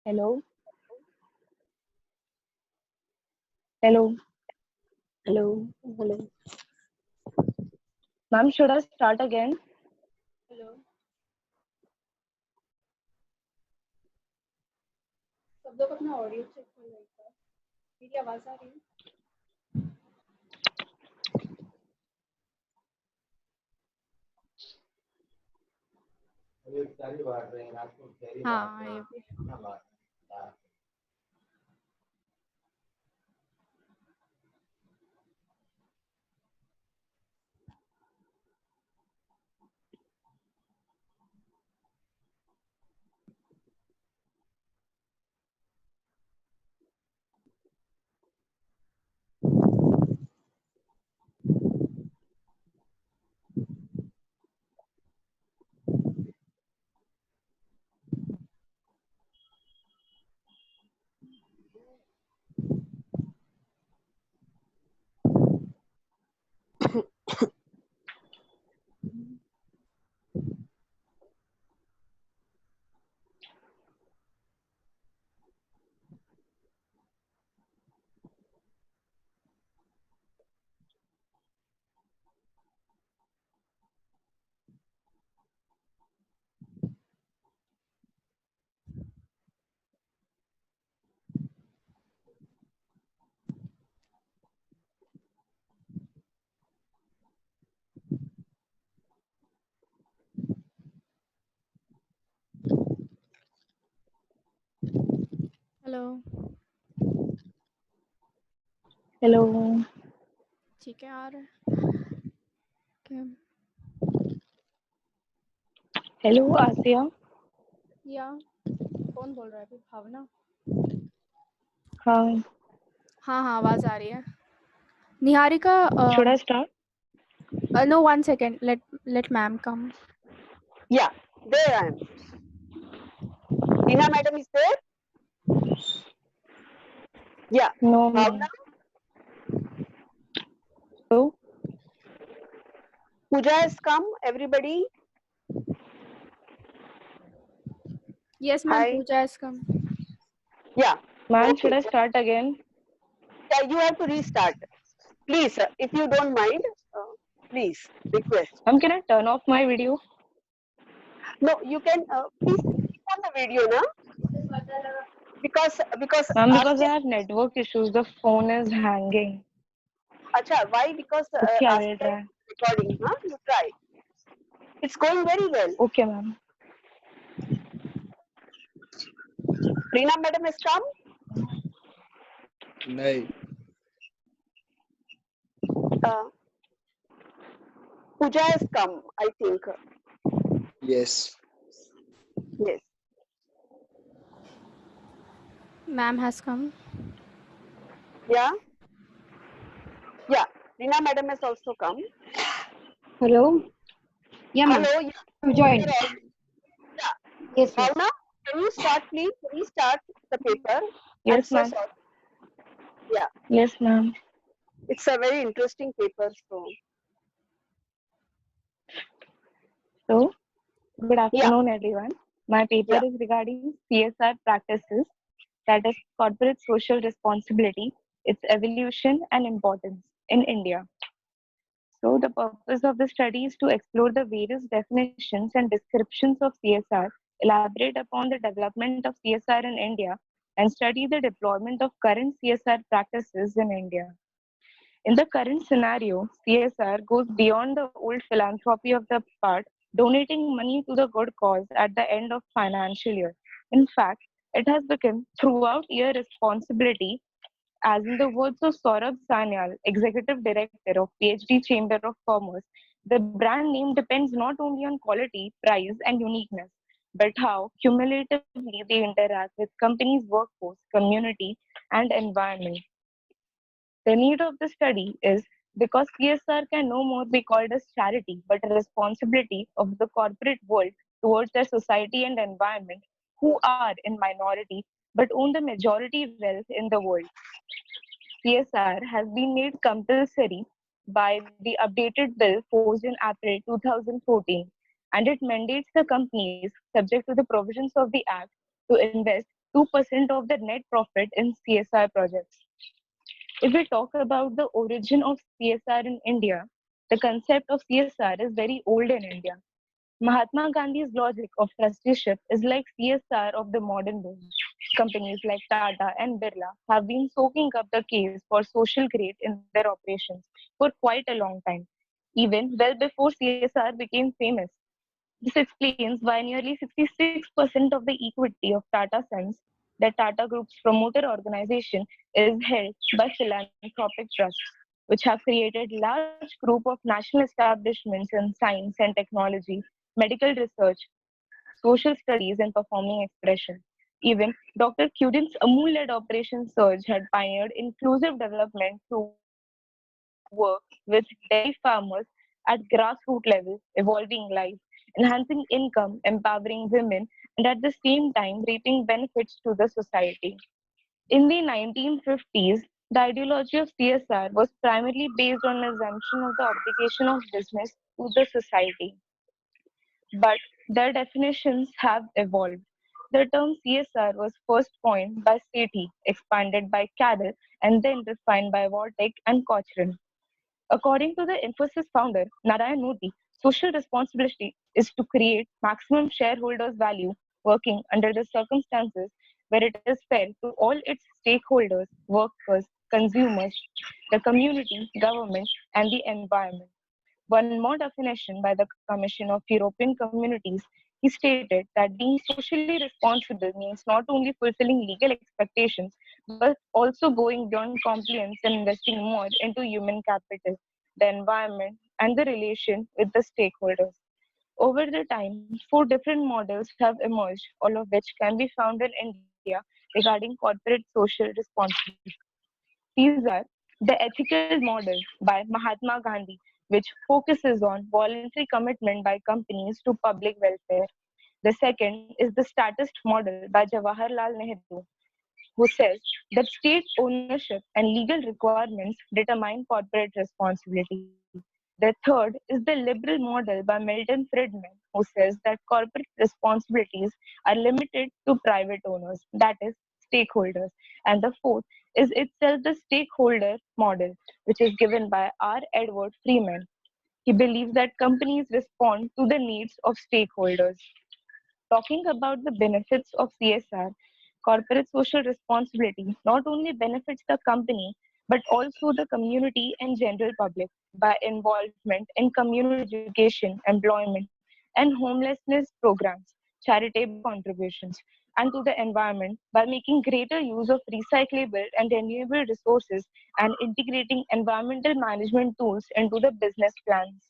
Hello. Hello. Hello. Hello. Ma'am, should I start again? Hello सब लोग अपना audio check कर रहे हैं मेरी आवाज आ रही है हाँ ये भी हेलो Hello. ठीक है आ रहा है क्या Hello, Asia. या कौन बोल रहा है अभी भावना हाँ. हाँ हाँ आवाज आ रही है Niharika Should I start? no 1 second let ma'am come Yeah, there I am. Tina madam is there? Yeah. No, Bhavna, ma'am. Hello. Pooja has come. Everybody. yes ma'am Hi. Pooja has come Yeah. Ma'am, should Okay. I start again? Yeah, you have to restart. Please, if you don't mind, please request. Ma'am, can I turn off my video? No, you can please keep on the video now because Ma'am, because I Asya. have network issues. The phone is hanging. Acha, why? Because Okay, I will Asya try. is recording. Huh? You try. It's going very well. Okay, ma'am. Reena madam has come. नहीं Uh, Pooja has come. I think. yes Yes. ma'am has come Yeah. Yeah. Reena madam has also come. Hello. Yeah, ma'am. Hello. I've joined. You're all- Yes, yes. Bhavna, can you start, please? Restart the paper. I'm Yes, so ma'am. sorry. Yeah, Yes, ma'am. it's a very interesting paper. So, good afternoon, everyone. My paper Yeah. is regarding CSR practices, that is corporate social responsibility, its evolution and importance in India. So, the purpose of the study is to explore the various definitions and descriptions of CSR, elaborate upon the development of CSR in India, and study the deployment of current CSR practices in India. In the current scenario, CSR goes beyond the old philanthropy of the part, donating money to the good cause at the end of financial year. In fact, it has become throughout year responsibility, as in the words of Saurabh Sanyal, Executive Director of PhD Chamber of Commerce. The brand name depends not only on quality, price, and uniqueness, but how cumulatively they interact with companies' workforce, community, and environment. The need of the study is because CSR can no more be called as charity, but a responsibility of the corporate world towards their society and environment, who are in minority but own the majority wealth in the world. CSR has been made compulsory by the updated bill forced in April 2014, and it mandates the companies, subject to the provisions of the Act, to invest 2% of their net profit in CSR projects. If we talk about the origin of CSR in India, the concept of CSR is very old in India. Mahatma Gandhi's logic of trusteeship is like CSR of the modern world. Companies like Tata and Birla have been soaking up the case for social greed in their operations for quite a long time, even well before CSR became famous. This explains why nearly 66% of the equity of Tata Sons, the Tata Group's promoter organization, is held by philanthropic trusts, which have created large group of national establishments in science and technology, medical research, social studies, and performing expression. Even Dr. Cudin's Amul-led Operation Surge had pioneered inclusive development through work with dairy farmers at grassroots level, evolving lives, enhancing income, empowering women, and at the same time reaping benefits to the society. In the 1950s, the ideology of CSR was primarily based on an assumption of the obligation of business to the society, but their definitions have evolved. The term CSR was first coined by Sethi, expanded by Carroll, and then refined by Wartek and Cochrane. According to the Infosys founder, Narayan Murthy, social responsibility is to create maximum shareholders' value working under the circumstances where it is fair to all its stakeholders, workers, consumers, the community, government, and the environment. One more definition by the Commission of European Communities, he stated that being socially responsible means not only fulfilling legal expectations, but also going beyond compliance and investing more into human capital, the environment, and the relation with the stakeholders. Over the time, four different models have emerged, all of which can be found in India regarding corporate social responsibility. These are the ethical model by Mahatma Gandhi, which focuses on voluntary commitment by companies to public welfare. The second is the statist model by Jawaharlal Nehru, who says that state ownership and legal requirements determine corporate responsibility. The third is the liberal model by Milton Friedman, who says that corporate responsibilities are limited to private owners, that is, stakeholders. And the fourth is itself the stakeholder model, which is given by R. Edward Freeman. He believes that companies respond to the needs of stakeholders. Talking about the benefits of CSR, corporate social responsibility not only benefits the company but also the community and general public by involvement in community education, employment, and homelessness programs, charitable contributions, and to the environment by making greater use of recyclable and renewable resources and integrating environmental management tools into the business plans.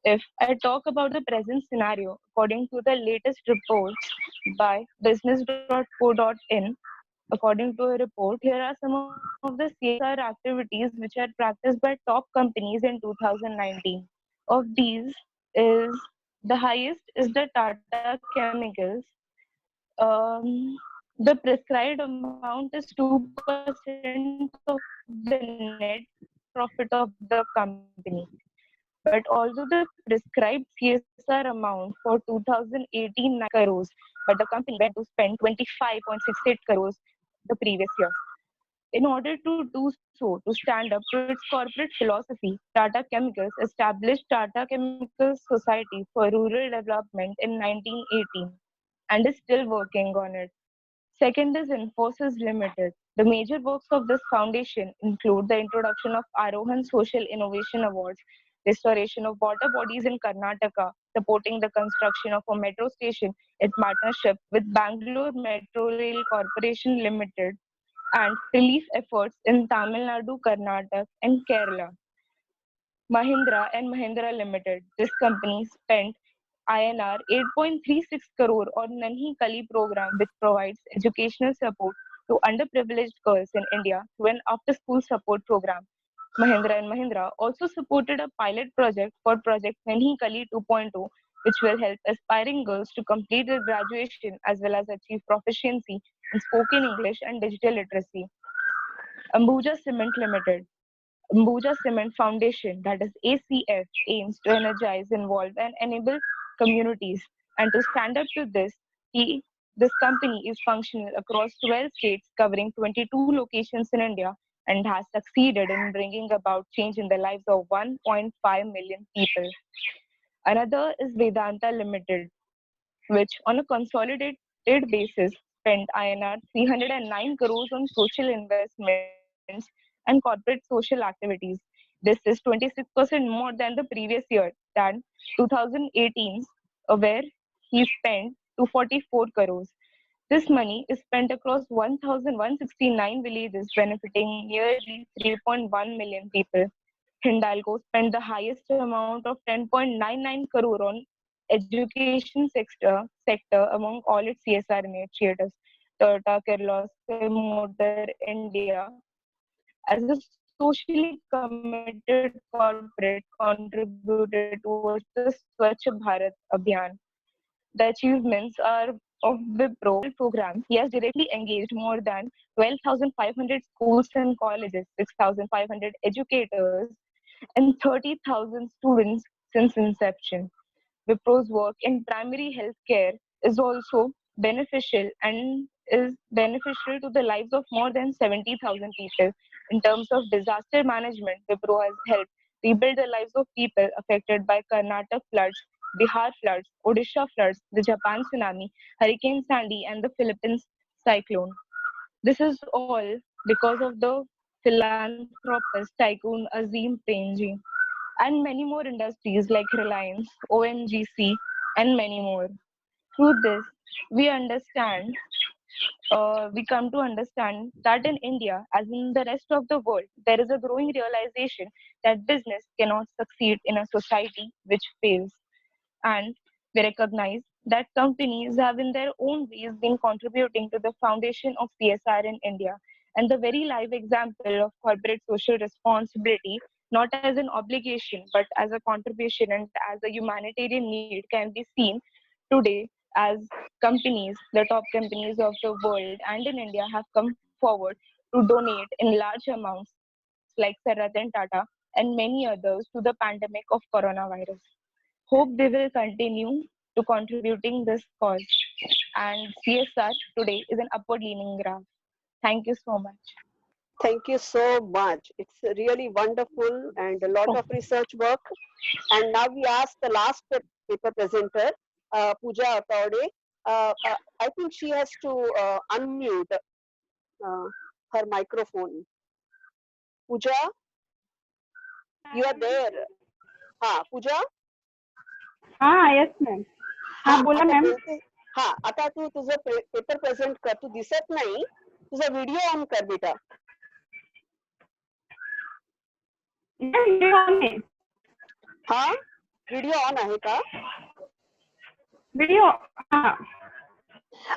If I talk about the present scenario, according to the latest report by business.co.in, according to a report, here are some of the CSR activities which are practiced by top companies in 2019. Of these is the highest is the Tata Chemicals. The prescribed amount is 2% of the net profit of the company. But although the prescribed CSR amount for 2018 crores, but the company went to spend 25.68 crores the previous year. In order to do so, to stand up to its corporate philosophy, Tata Chemicals established Tata Chemicals Society for Rural Development in 1918 and is still working on it. Second is Infosys Limited. The major works of this foundation include the introduction of Arohan Social Innovation Awards, restoration of water bodies in Karnataka, supporting the construction of a metro station in partnership with Bangalore Metro Rail Corporation Limited, and relief efforts in Tamil Nadu, Karnataka, and Kerala. Mahindra and Mahindra Limited. This company spent INR 8.36 crore on Nanhi Kali program, which provides educational support to underprivileged girls in India through an after-school support program. Mahindra and Mahindra also supported a pilot project for Project Nanhi Kali 2.0, which will help aspiring girls to complete their graduation as well as achieve proficiency in spoken English and digital literacy. Ambuja Cement Limited. Ambuja Cement Foundation, that is ACF, aims to energize, involve, and enable communities. And to stand up to this, this company is functional across 12 states, covering 22 locations in India, and has succeeded in bringing about change in the lives of 1.5 million people. Another is Vedanta Limited, which on a consolidated basis spent INR 309 crores on social investments and corporate social activities. This is 26% more than the previous year, than 2018, where he spent 244 crores. This money is spent across 1,169 villages, benefiting nearly 3.1 million people. Hindalco spent the highest amount of 10.99 crore on education sector among all its CSR initiatives. Toyota Kirloskar Motor India, as a socially committed corporate, contributed towards the Swachh Bharat Abhiyan. The achievements are of Wipro program. He has directly engaged more than 12,500 schools and colleges, 6,500 educators, and 30,000 students since inception. Wipro's work in primary healthcare is also beneficial and is beneficial to the lives of more than 70,000 people. In terms of disaster management, Wipro has helped rebuild the lives of people affected by Karnataka floods, Bihar floods, Odisha floods, the Japan tsunami, Hurricane Sandy, and the Philippines cyclone. This is all because of the philanthropist tycoon Azim Premji and many more industries like Reliance, ONGC, and many more. Through this, we understand, we come to understand that in India, as in the rest of the world, there is a growing realization that business cannot succeed in a society which fails. And we recognize that companies have in their own ways been contributing to the foundation of CSR in India. And the very live example of corporate social responsibility, not as an obligation, but as a contribution and as a humanitarian need, can be seen today as companies, the top companies of the world and in India, have come forward to donate in large amounts like Sarat and Tata and many others to the pandemic of coronavirus. Hope they will continue to contributing this cause. And CSR today is an upward leaning graph. Thank you so much. Thank you so much. It's really wonderful and a lot of research work. And now we ask the last paper presenter, Pooja Ataude. I think she has to unmute her microphone. Pooja, you are there. Pooja? Yes ma'am बोला आता ma'am बोलते. आता तू तुझं paper present कर. तू दिसत नाही. तुझा व्हिडिओ ऑन कर बेटा. व्हिडिओ ऑन आहे व्हिडिओ ऑन आहे का? व्हिडिओ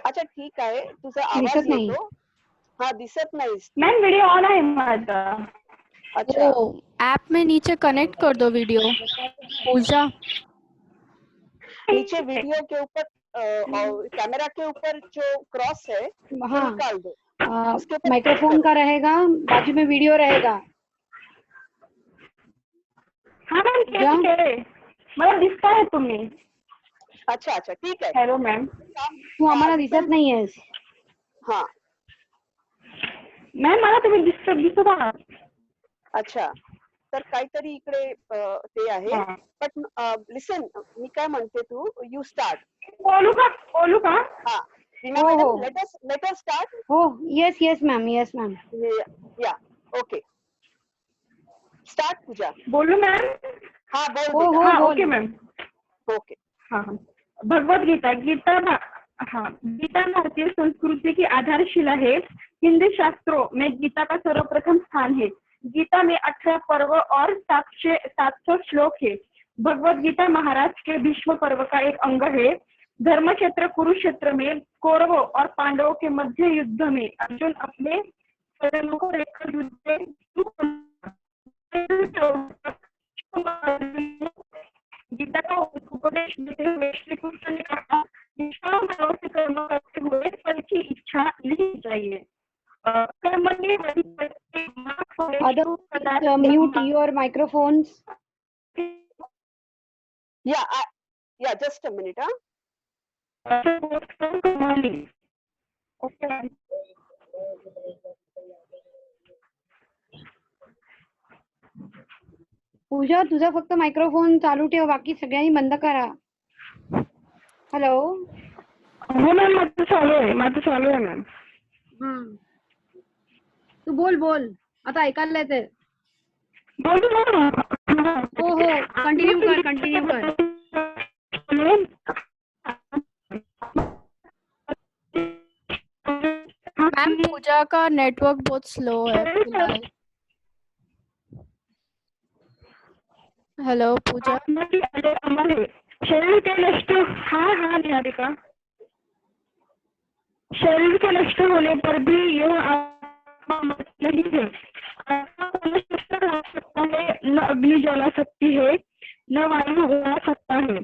अच्छा ठीक आहे. तुझा आवाज दिसत नाही. येतो. दिसत नाहीस. मॅम व्हिडिओ ऑन आहे माझा. अच्छा ऐप में नीचे कनेक्ट कर दो वीडियो पूजा. नीचे वीडियो के ऊपर कैमरा के ऊपर जो क्रॉस है वो निकाल दो. उसके ऊपर माइक्रोफोन का रहेगा, बाजू में वीडियो रहेगा. हा मॅम ठीक आहे. मला दिसताय तुम्ही. अच्छा ठीक आहे. Hello ma'am. तू आम्हाला दिसत नाहीयेस. मॅम मला तुम्ही दिसत आहात. अच्छा तर काहीतरी इकडे ते आहे. बट लिसन, मी काय म्हणते, तू यू स्टार्ट. बोलू का? हो. Let us start. हो yes ma'am. Yeah okay start. Pooja बोलू मॅम. बोल. हो. Okay ma'am. Okay. Bhagavad Gita भारतीय संस्कृति की आधारशिला है. हिंदी शास्त्रों में गीता का सर्वप्रथम स्थान है. गीता में 18 पर्व और 700 श्लोक है. भगवद गीता महाराज के भीष्म पर्व का एक अंग है. धर्म क्षेत्र कुरुक्षेत्र में कौरवों और पांडवों के मध्य युद्ध में अर्जुन अपने सैनिकों को लेकर गीता का उपदेश देते हुए श्री कृष्ण ने कहा, कर्म करते हुए फल की इच्छा नहीं Mute your microphones. Yeah, just a minute, huh? Okay. पूजा तुझा फक्त मायक्रोफोन चालू ठेव, बाकी सगळ्यांनी बंद करा. हॅलो. हो मॅम, माझं चालू आहे मॅम. तू बोल आता ऐकायला येते. बोलू ना. हो कंटिन्यू कर. मैम पूजा का नेटवर्क बहुत स्लो है फिलहाल. हेलो पूजा. शरीर के नष्ट हाँ निहारिका. शरीर के नष्ट होने पर भी यह आत्मा मर नहीं है. आत्मा को नष्ट कर सकता है, न अग्नि जला सकती है, न वायु उड़ा सकता है.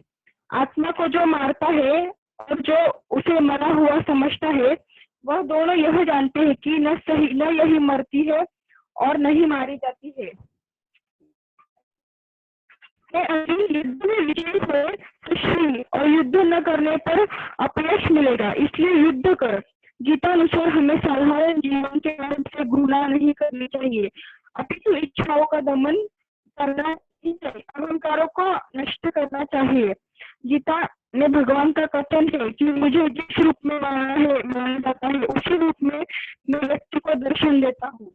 आत्मा को जो मारता है और जो उसे मरा हुआ समझता है, वह दोनों यह जानते हैं कि न यही मरती है और न ही मारी जाती है. युद्ध में विजयी हो तो श्री, और युद्ध न करने पर अपयश मिलेगा. इसलिए युद्ध कर. गीता अनुसार हमें साधारण जीवन के कारण से घृणा नहीं करनी चाहिए, अपितु इच्छाओं का दमन करना ही चाहिए, अहंकारों को नष्ट करना चाहिए. गीता में भगवान का कथन है कि मुझे जिस रूप में माना जाता है, उसी रूप में मैं व्यक्ति को दर्शन देता हूँ.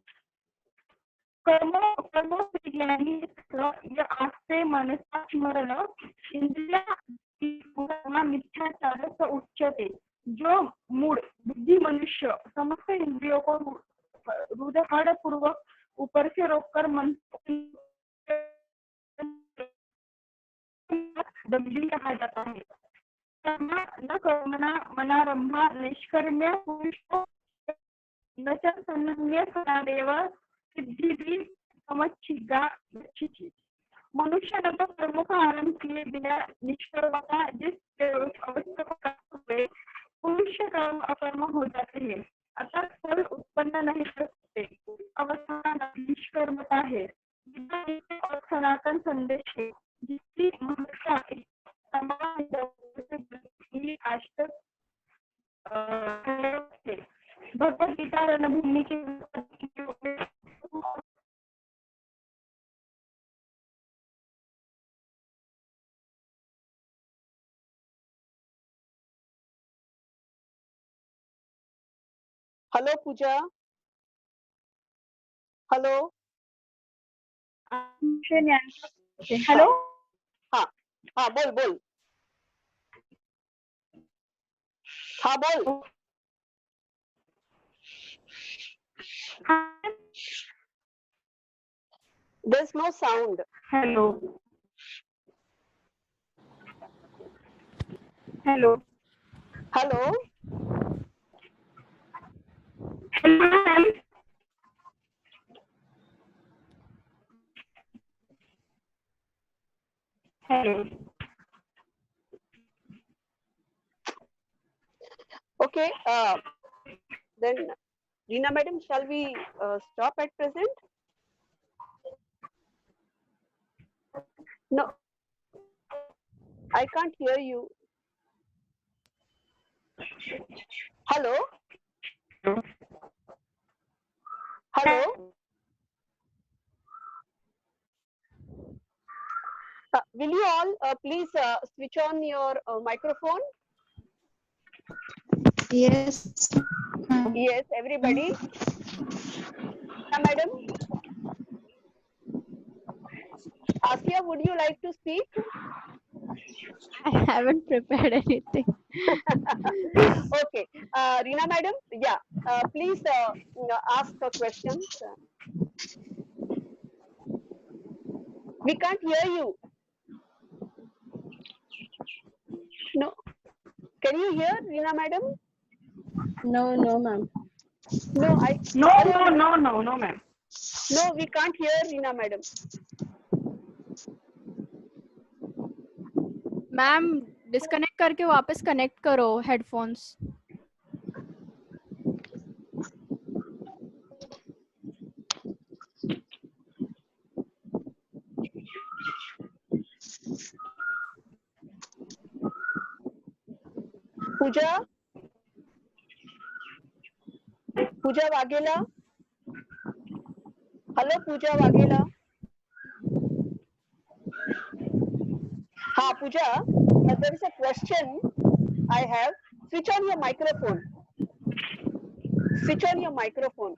कर्मों से ज्ञानी या आस्ते मनसा स्मरण इंद्रिया मिथ्याचार से उच्यते. जो मूड बुद्धि मनुष्य समस्त इंद्रियों को हृदय पूर्वक ऊपर से रोककर मन दंडी कहा जाता है. न कर्मणा मनारंभा निष्कर्म्य पुरुष न च सन्नम्य सदादेव सिद्धि भी समच्छिगा गच्छति. मनुष्य न तो कर्मों का आरंभ किए बिना निष्कर्मता जिस अवस्था को प्राप्त हुए पुरुष कर्म अकर्म हो जाते हैं, अतः फल उत्पन्न नहीं कर सकते. अवस्था का निष्कर्मता है. और सनातन संदेश है जिसकी महत्ता तमाम आज तक है. भगवद गीता रणभूमि के हेलो पूजा. हेलो. हेलो. हाँ बोल. हाँ बोल. There's no sound. Hello. Okay. Then Reena madam, shall we stop at present? No, I can't hear you. Hello. Will you all please switch on your microphone? Yes. Yes, everybody. Madam. Asya, would you like to speak? I haven't prepared anything. Okay. Reena madam, yeah, please ask a question. We can't hear you. No. Can you hear, Reena madam? No, ma'am. No, No, ma'am. No, we can't hear Reena madam. Ma'am disconnect करके वापस connect करो headphones. Pooja Waghela. Hello, Pooja Waghela. Ha, Pooja, there is a question I have. Switch on your microphone. Switch on your microphone.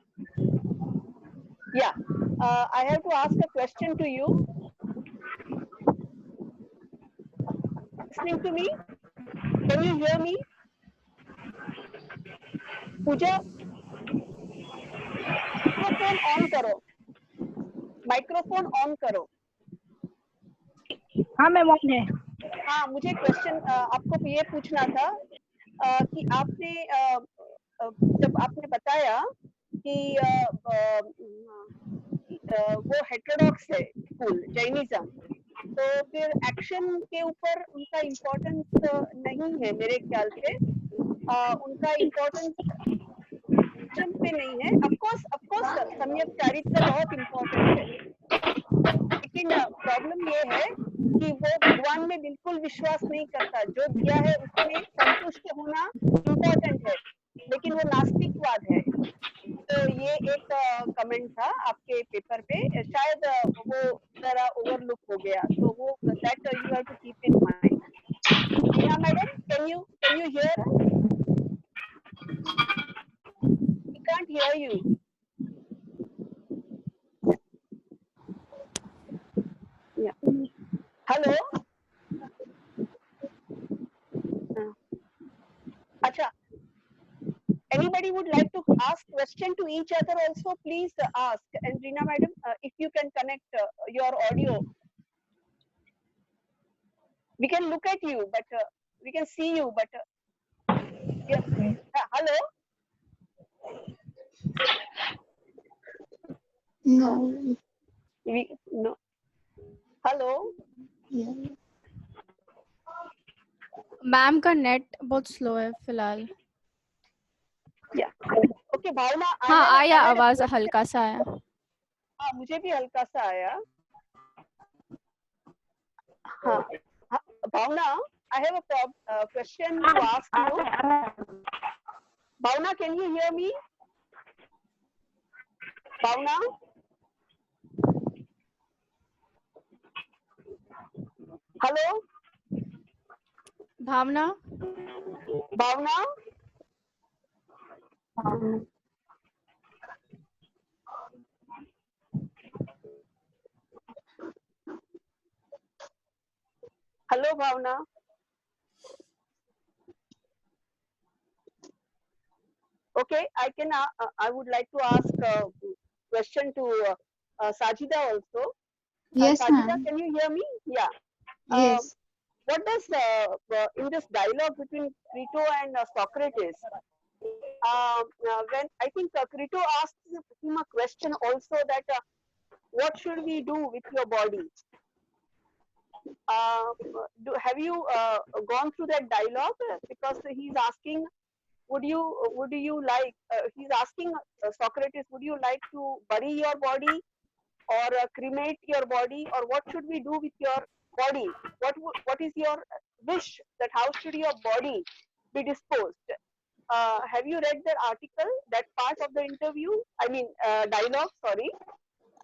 Yeah, I have to ask a question to you. Listening to me? Can you hear me? Pooja, microphone on करो. Microphone on करो. हाँ ma'am on है। हाँ, मुझे question आपको ये पूछना था कि आपने जब आपने बताया कि वो हेटेरोडॉक्स है स्कूल जैनिज्म, तो फिर एक्शन के ऊपर उनका इम्पोर्टेंस नहीं है मेरे ख्याल से। उनका इम्पोर्टेंस एक्शन पे नहीं है। ऑफ कोर्स सम्यक चारित्र बहुत इम्पोर्टेंट है, लेकिन प्रॉब्लम ये है कि वो भगवान में बिल्कुल विश्वास नहीं करता। जो दिया है उसमें संतुष्ट होना इम्पोर्टेंट है, लेकिन वो नास्तिकवाद है। तो ये एक कमेंट था आपके पेपर पे, शायद वो जरा ओवरलुक हो गया, तो वो that you have to keep in mind. Meena madam, can you hear? We can't hear you. Yeah. Hello. Acha. Anybody would like to ask question to each other also, please ask. And Reena madam, if you can connect your audio. We can look at you, but we can see you, but yes. Hello. No. No. Hello. Yeah. Ma'am का net बहुत slow है फिलहाल। Yeah. Okay, भावना। हाँ आया, आवाज हल्का सा आया। हाँ, मुझे भी हल्का सा आया। हाँ, भावना, I have a question to ask you. Bhavna, can you hear me? Bhavna? Hello? Bhavna, Bhavna? Hello, Bhavna? Okay, I would like to ask a question to Sajida also. Yes, Sajida, ma'am. can you hear me? Yeah. Yes. What does in this dialogue between Crito and Socrates, when I think Crito asks him a question also that what should we do with your body? Have you gone through that dialogue? Because he's asking, would you like? He's asking Socrates, would you like to bury your body or cremate your body, or what should we do with your body? What is your wish that how should your body be disposed? Have you read that article, that part of the interview? I mean, dialogue. Sorry.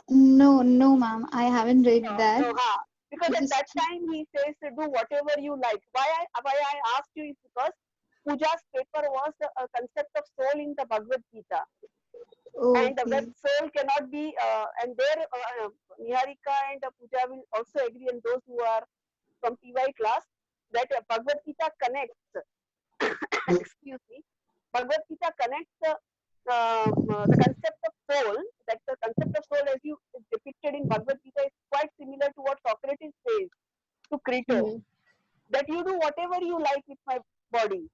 No, ma'am. I haven't read that. No, because at that time he says to do whatever you like. Why I asked you is because Pooja's paper was a concept of soul in the Bhagavad Gita. Okay. And when soul cannot be, and there Niharika and Pooja will also agree, and those who are from TY class, that Bhagavad Gita connects, excuse me, Bhagavad Gita connects the concept of soul, that the concept of soul as you is depicted in Bhagavad Gita is quite similar to what Socrates says to Crito, that you do whatever you like with my body.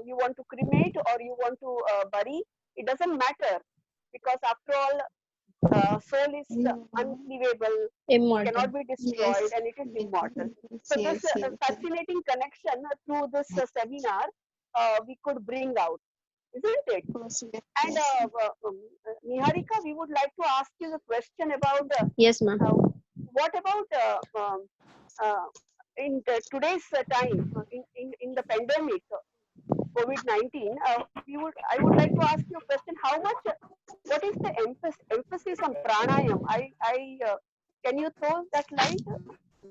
You want to cremate or you want to bury, it doesn't matter, because after all, soul is uncleavable, cannot be destroyed, and it is immortal. So this fascinating connection through this seminar we could bring out, isn't it? And Niharika, we would like to ask you the question about yes, ma'am. What about in today's time, in the pandemic, COVID-19, I would like to ask you a question. What is the emphasis on pranayam? Can you throw that light?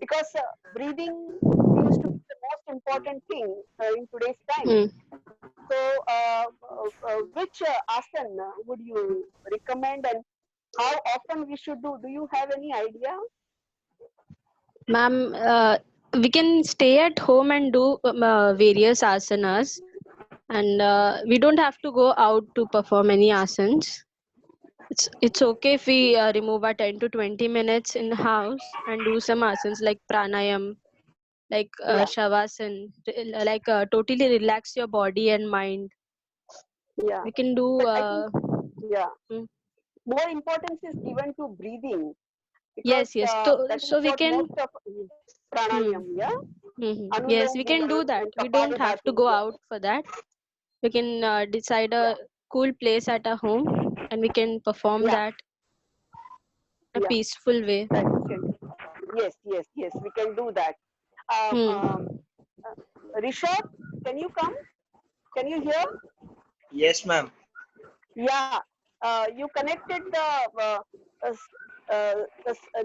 Because breathing seems to be the most important thing in today's time. Hmm. So, which asana would you recommend, and how often we should do? Do you have any idea? Ma'am, we can stay at home and do various asanas, and we don't have to go out to perform any asanas. It's okay if we remove our 10 to 20 minutes in the house and do some asanas like pranayam, like Yeah. shavasana, like totally relax your body and mind. Yeah. We can do But I think, yeah, hmm. more importance is given to breathing, because Yes, that is so we what can most of pranayam, yeah, yes, Anulom we can do Vilomo that. and We don't have to Kapalabhati, go yeah, out for that. We can decide yeah, a cool place at our home and we can perform yeah, that in a yeah. peaceful way. That we can. Yes, we can do that. Um, Hmm. um, Rishabh, can you come? Can you hear? Yes, ma'am. Yeah, you connected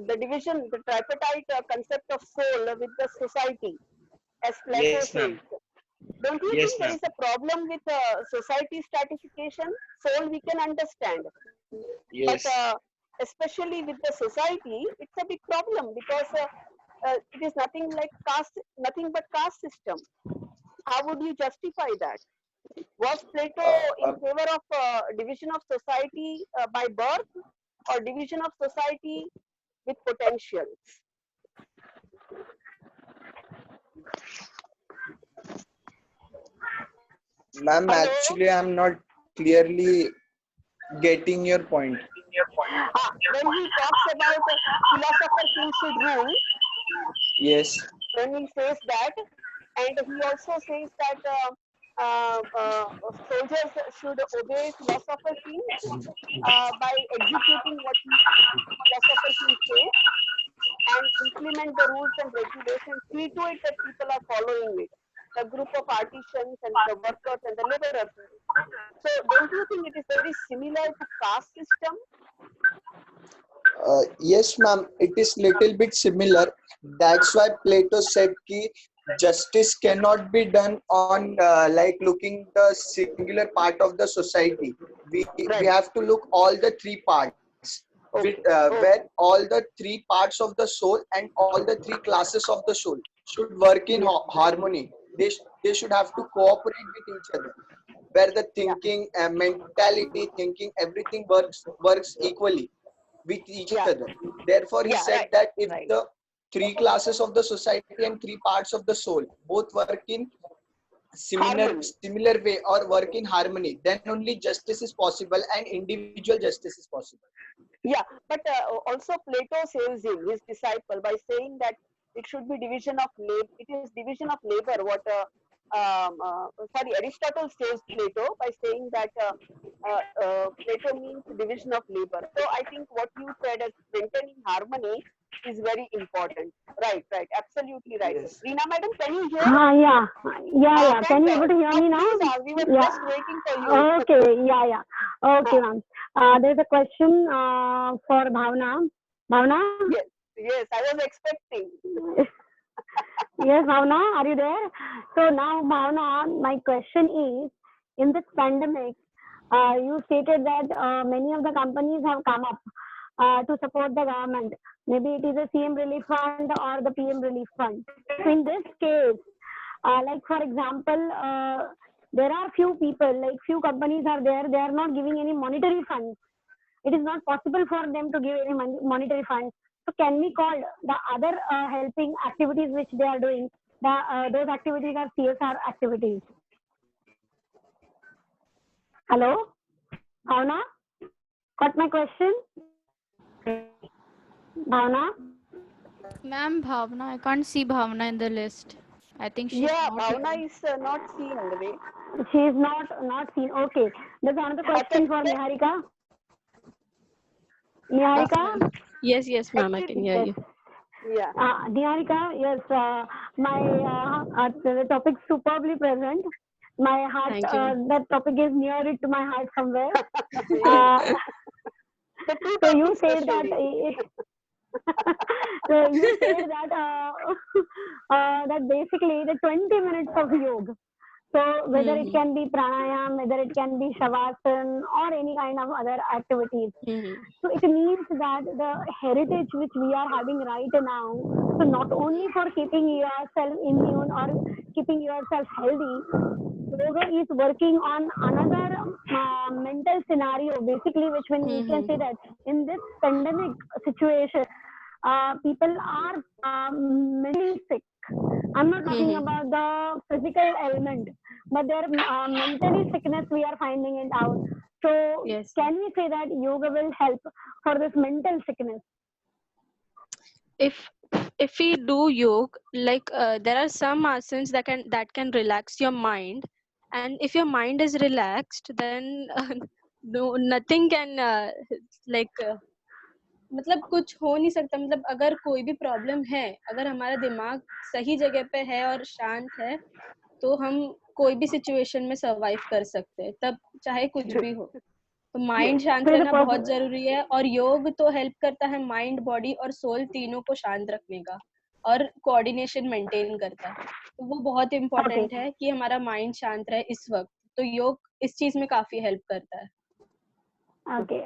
the division, the tripartite concept of soul with the society, as Plato Yes, says. ma'am. Don't you Yes, think there ma'am. is a problem with society stratification? Soul we can understand, but Yes. especially with the society, it's a big problem, because it is nothing like caste, nothing but caste system. How would you justify that? Was Plato in Uh, favor of division of society by birth, or division of society with potentials? Ma'am, Hello? actually, I'm not clearly getting your point. When he talks about philosopher king should rule, Yes. when he says that, and he also says that soldiers should obey philosopher king by executing what philosopher king says, and implement the rules and regulations. See to it that people are following it. The group of artisans and the workers and the laborers. So, don't you think it is very similar to caste system? Yes, ma'am. It is little bit similar. That's why Plato said ki justice cannot be done on like looking the singular part of the society. We Right. have to look all the three parts, with Okay. where all the three parts of the soul and all the three classes of the soul should work in Yeah. harmony. They should have to cooperate with each other, where the Yeah. thinking, mentality, thinking, everything works equally with each Yeah. other. Therefore, he Yeah. said Right. that if Right. the three classes of the society and three parts of the soul both work in Harmony. similar way or work in harmony, then only justice is possible and individual justice is possible. Yeah, but also Plato saves him, his disciple, by saying that it should be division of labor. It is division of labor. Aristotle saves Plato by saying that Plato means division of labor. So I think what you said as maintaining harmony is very important. Right, right, absolutely right. Yes. Reena madam, can you hear? Yeah. Can Thank you able to hear me now? Please, we were Yeah. just waiting for you. Okay. Yeah. Okay, ma'am. There's a question for Bhavna. Bhavna? Yes, I was expecting. Yes, Bhavna, are you there? So now, Bhavna, my question is, in this pandemic, you stated that many of the companies have come up to support the government. Maybe it is a CM relief fund or the PM relief fund. So in this case, like for example, there are few people, like few companies are there, they are not giving any monetary funds. It is not possible for them to give any monetary funds. So can we call the other helping activities which they are doing, those activities are CSR activities? Hello? Bhavna? Got my question? Bhavna? Ma'am, Bhavna, I can't see Bhavna in the list. I think she's Yeah, not Bhavna here. is not seen in the way. She is not seen. Okay. There's another question for Niharika. Niharika? Yes, ma'am, I can hear Yes. you. Yeah. Niharika, yes, the topic superbly present. My heart, Thank you. that topic is near it to my heart somewhere. Yes. The two So you topics said that. especially. So you said that that basically the 20 minutes of yoga. So whether it Mhm. can be pranayam, whether it can be shavasana or any kind of other activities. Mhm. So it means that the heritage which we are having right now, so not only for keeping yourself immune or keeping yourself healthy, yoga is working on another mental scenario, basically, which when we can say Mhm. that in this pandemic situation, people are mentally sick. I'm not talking Mhm. about the physical element, but their mentally sickness we are finding it out. So Yes. can we say that yoga will help for this mental sickness? if if we do yoga, like there are some asanas that can relax your mind, and if your mind is relaxed, then no, nothing can like मतलब कुछ हो नहीं सकता. मतलब अगर कोई भी problem है, अगर हमारा दिमाग सही जगह पे है और शांत है, तो हम कोई भी सिचुएशन में सरवाइव कर सकते हैं, तब चाहे कुछ भी हो. तो माइंड शांत So the रहना बहुत जरूरी है, और योग तो हेल्प करता है माइंड, बॉडी और सोल तीनों को शांत रखने का, और कोऑर्डिनेशन मेंटेन करता है. तो वो बहुत okay, इम्पोर्टेंट है कि हमारा माइंड शांत रहे इस वक्त. तो योग इस चीज में काफी हेल्प करता है. okay.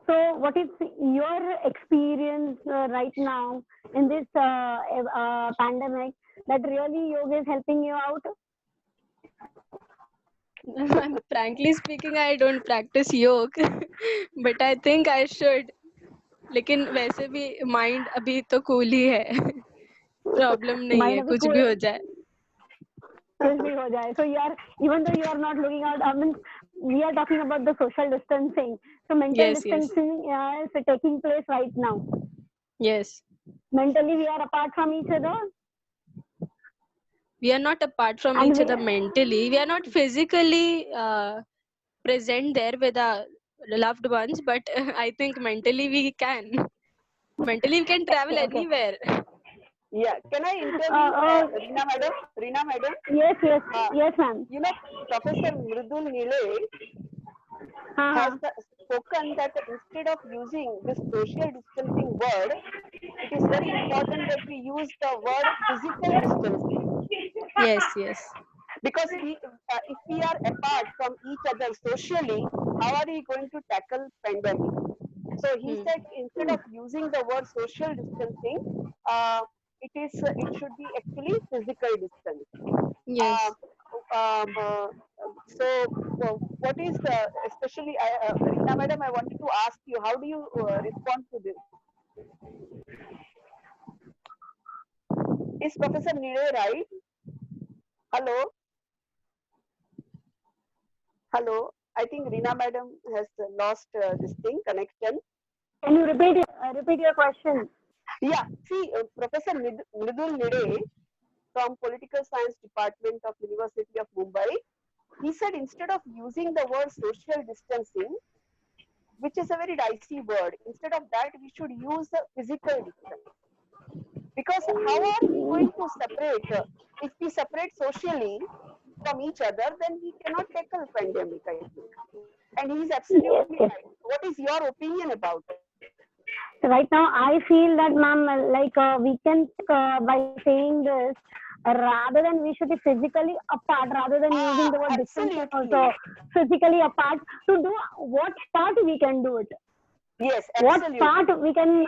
So what is your experience right now in this pandemic that really yoga is helping you out? Frankly speaking, I don't practice yoga, but I think I should. लेकिन वैसे भी माइंड अभी तो cool ही है. Problem नहीं Mind है, abhi कुछ cool, भी हो जाए. kuch bhi ho jaye. So you are, even though you are not looking out, I mean, we are talking about the social distancing. So mental Yes, yes, distancing is taking place right now. yes. Mentally, we are apart from each other, We are not apart from and each other mentally. We are not physically present there with our loved ones, but I think mentally we can. Mentally we can travel okay, okay. anywhere. Yeah, can I intervene, Uh, Reena madam? Reena madam, yes, yes, uh, yes, ma'am. you know, Professor Mridul Nile has Uh-huh. spoken that instead of using this social distancing word, it is very important that we use the word physical distancing, Yes, yes. because if we are apart from each other socially, how are we going to tackle pandemic? So he Hmm. said instead of using the word social distancing, it should be actually physical distance. Uh, Yes. um, uh, what is especially Reena madam, I wanted to ask you, how do you respond to this? Is Professor Nire right? Hello, hello. I think Reena madam has lost this thing connection. Can you repeat your question? Yeah, see, Professor Mridul Nide from Political Science Department of University of Mumbai, he said instead of using the word social distancing, which is a very dicey word, instead of that we should use the physical distance. Because how are we going to separate? If we separate socially from each other, then we cannot tackle pandemic, I think. And he is Yes, absolutely yes. right. What is your opinion about it? So right now, I feel that, ma'am, like we can by saying this, rather than we should be physically apart, rather than using the word distancing Absolutely. also, physically apart, to do what part we can do it. Yes, What absolutely. part we can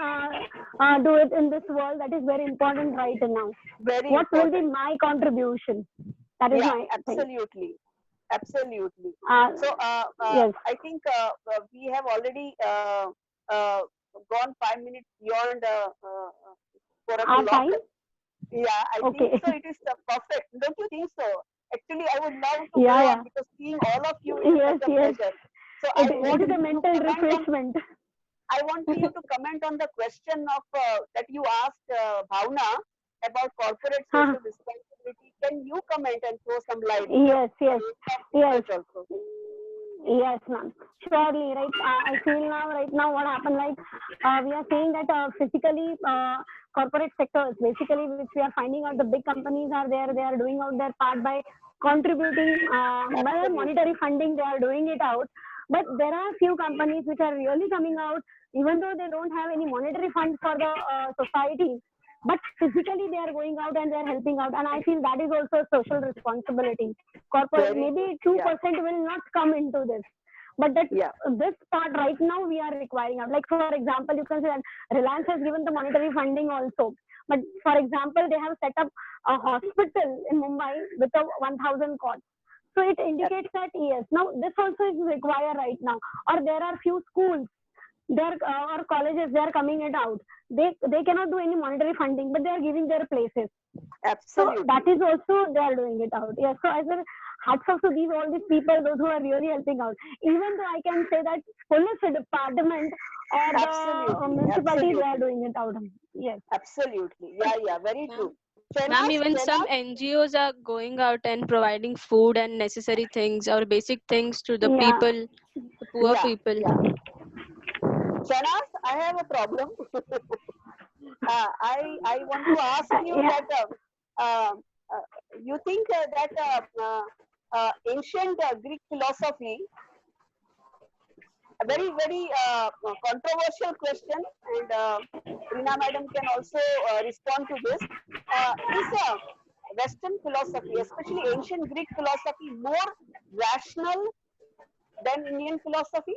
do it in this world, that is very important right now. Very What will be important. my contribution? That is Yeah, my thing. absolutely. Absolutely. So Yes. I think we have already gone 5 minutes beyond 4 Our o'clock. time? Yeah, I Okay. think so. It is perfect. Don't you think so? Actually, I would love to Yeah, go yeah. on because seeing all of you is Yes, such a yes. pleasure. So It is a mental refreshment. I want you to comment on the question of that you asked Bhavna about corporate Huh. social responsibility. Can you comment and throw some light? Yes, yes, yes. Also. Yes, ma'am. Surely, right? I feel now, right now, what happened, like, we are saying that physically, corporate sectors, basically, which we are finding out, the big companies are there, they are doing out their part by contributing by Absolutely. monetary funding. They are doing it out, but there are few companies which are really coming out, even though they don't have any monetary fund for the society, but physically they are going out and they are helping out, and I feel that is also a social responsibility. Corporate, Very maybe good. 2% will not come into this, but that Yeah. this part right now we are requiring out. Like for example, you can say that Reliance has given the monetary funding also, but for example, they have set up a hospital in Mumbai with a 1,000 cots. So it indicates that yes, now this also is required right now. Or there are few schools, there or colleges, they are coming it out. They cannot do any monetary funding, but they are giving their places. So Absolutely. that is also they are doing it out. Yes. So as a hats off to these all these people, those who are really helping out. Even though I can say that police department or the Absolutely. municipality, they are Absolutely. doing it out. Yes. Absolutely. Yeah. Very Ma'am, true. ma'am, even some Shahnaz? NGOs are going out and providing food and necessary things or basic things to the Yeah. people, the poor Yeah. people. Yeah. Shahnaz, I have a problem. I want to ask you Yeah. that you think that ancient Greek philosophy, a very controversial question, and Rina madam can also respond to this. Is Western philosophy, especially ancient Greek philosophy, more rational than Indian philosophy?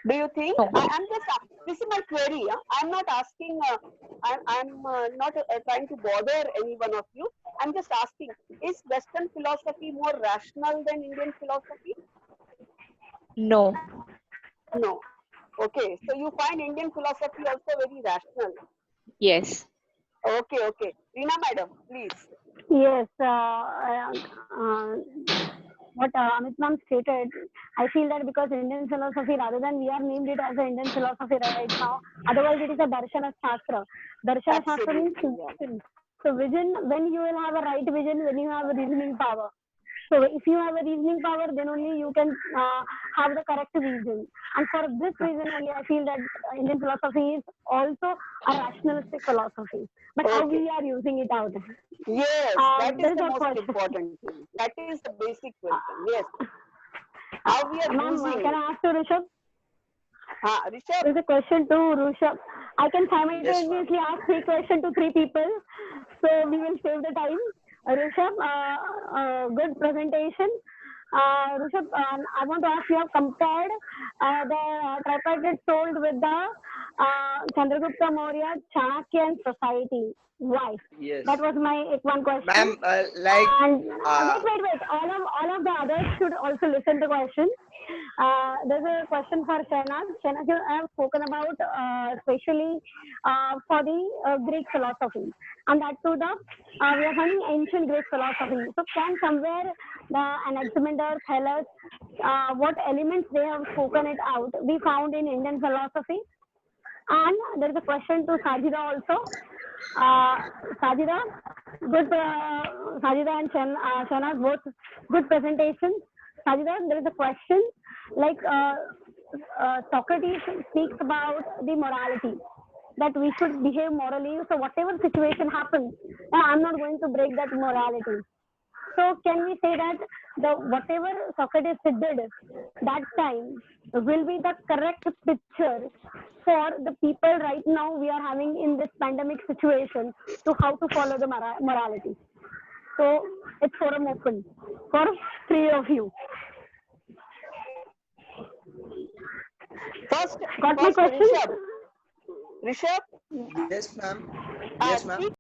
Do you think? No. I'm just this is my query. I'm not asking. I'm not trying to bother any one of you. I'm just asking: is Western philosophy more rational than Indian philosophy? No. No. Okay. So you find Indian philosophy also very rational. Yes. Okay. Reena madam, please. Yes. What Amit ma'am stated, I feel that because Indian philosophy, rather than we are named it as an Indian philosophy right now, otherwise it is a Darshana Shastra. Darshana Shastra means Absolutely. Yeah. vision. So vision, when you will have a right vision, when you have a reasoning power. So if you have a reasoning power, then only you can have the correct vision. And for this reason only, I feel that Indian philosophy is also a rationalistic philosophy. But how Okay. we are using it out. Yes, that is There is the a most question. important thing. That is the basic question. Yes. How we are Ma'am, using can it. I ask you, Rishabh? Rishabh, There's a question to Rishabh. I can Yes, ma'am. simultaneously ask 3 questions to 3 people. So we will save the time. Rishabh, good presentation. Rishabh, I want to ask, you have compared the tripartite sold with the Chandragupta Maurya, Chanakya and society. Why? Yes. That was my one question. Ma'am, like, And wait. All of the others should also listen to the question. There's a question for Shahnaz. Shahnaz, you have spoken about especially for the Greek philosophy, and that too the we are finding ancient Greek philosophy. So can somewhere the Anaximander tell us what elements they have spoken it out we found in Indian philosophy? And there is a question to Sajida also. Sajida, Sajida and Shahnaz, both good presentations. Sajida, there is a question like Socrates speaks about the morality, that we should behave morally. So whatever situation happens, I'm not going to break that morality. So can we say that the whatever Socrates did that time will be the correct picture for the people right now we are having in this pandemic situation to how to follow the morality? So it's forum open for 3 of you. first Got my question? Rishabh. yes, ma'am. Uh, Yes, ma'am. speak